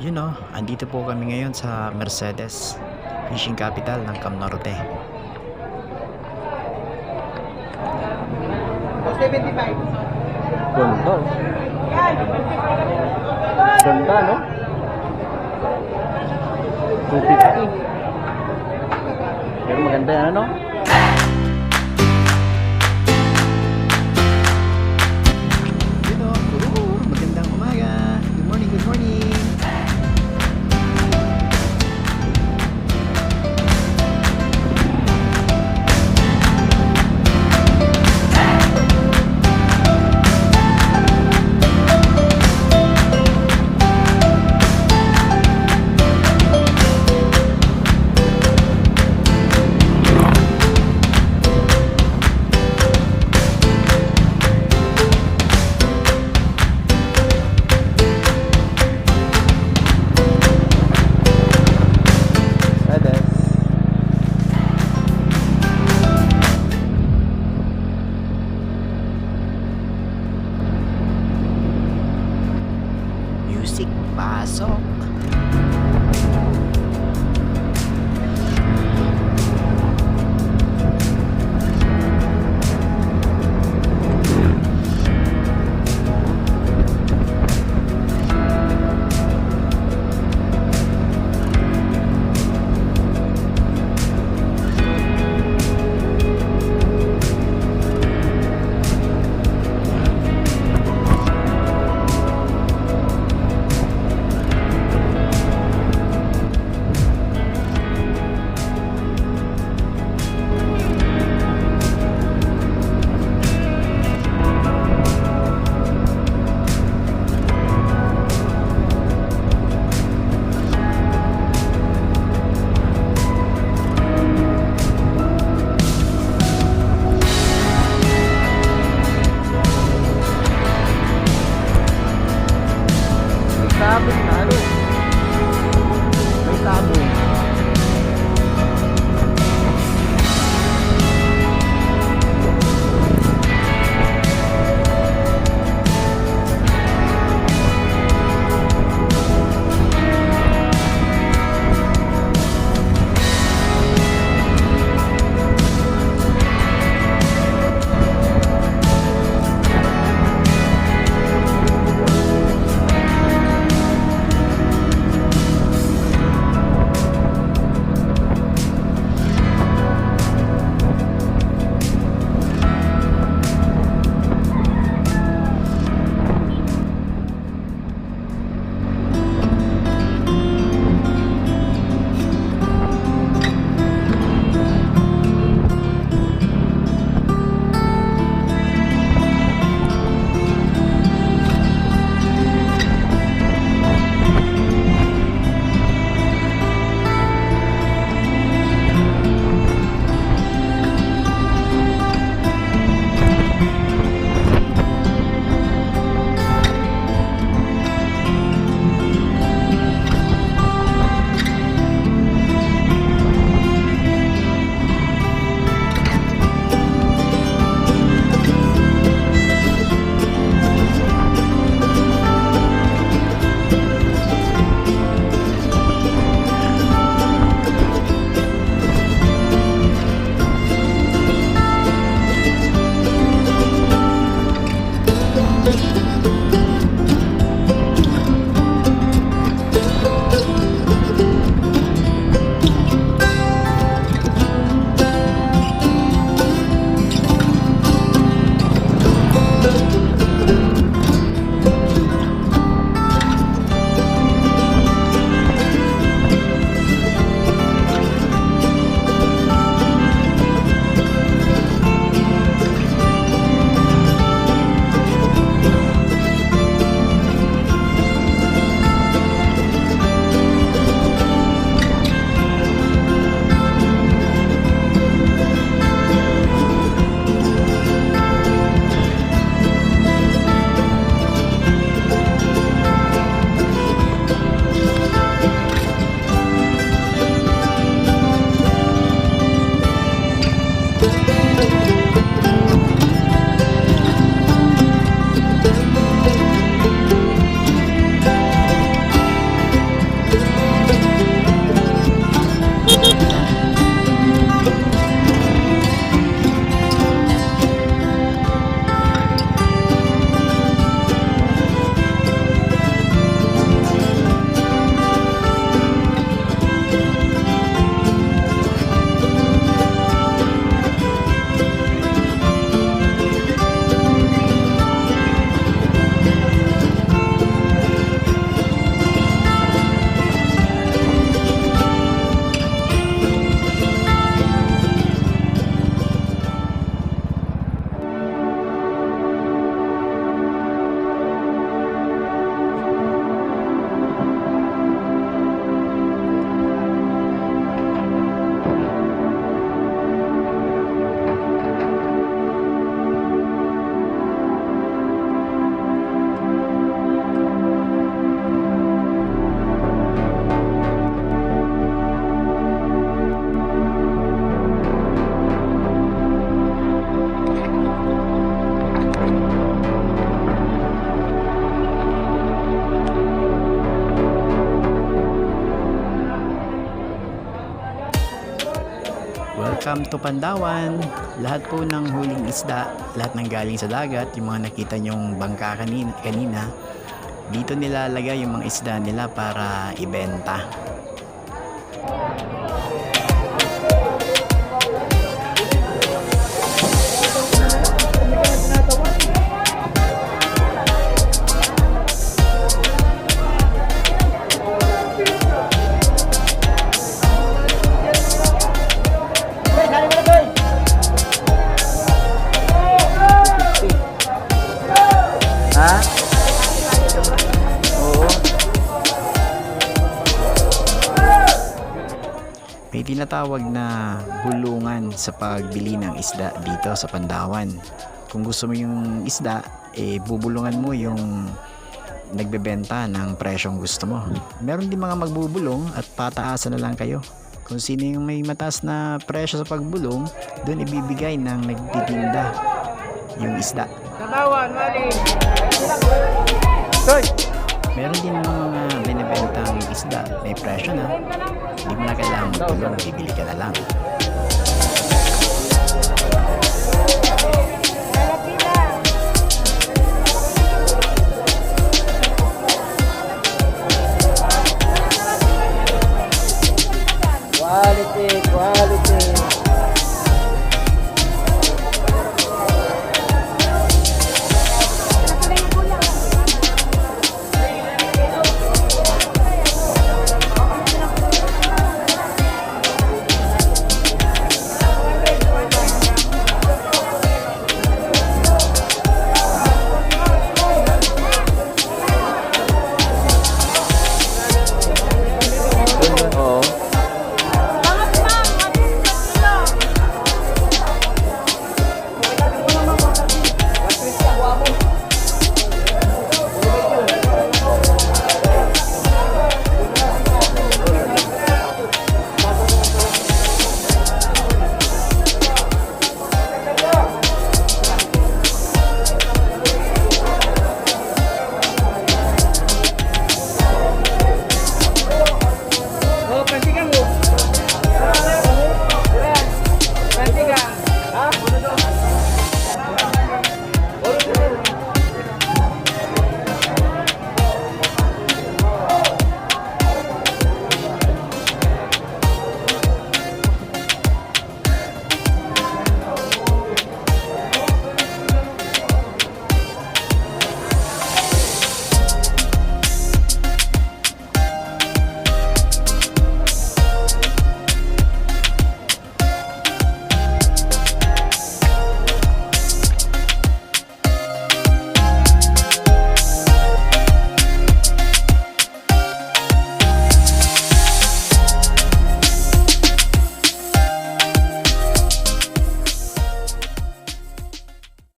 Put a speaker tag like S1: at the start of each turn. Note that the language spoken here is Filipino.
S1: Yun know, andito po kami ngayon sa Mercedes, fishing capital ng Cam Norte.
S2: 75.
S1: Ganda. Ganda, no? 250. Pero maganda yan, ano? Magandang umaga. Good morning, good morning. Music pasok. Sabon na ano? May sabon. welcome to Pandawan. Lahat po ng huling isda, lahat ng galing sa dagat, yung mga nakita nyong bangka kanina, dito nilalagay yung mga isda nila para ibenta. Ha? Oo. May tinatawag na bulungan sa pagbili ng isda dito sa Pandawan. Kung gusto mo yung isda, bubulungan mo yung nagbebenta ng presyong gusto mo. Meron din mga magbubulong at pataasan na lang kayo. Kung sino yung may mataas na presyo sa pagbulong, doon ibibigay ng nagtitinda yung isda.
S2: Pandawan, mali.
S1: Meron din mga binibentang isda, may presyo na. Hindi mo na kailangan magtulong, bibili ka na lang.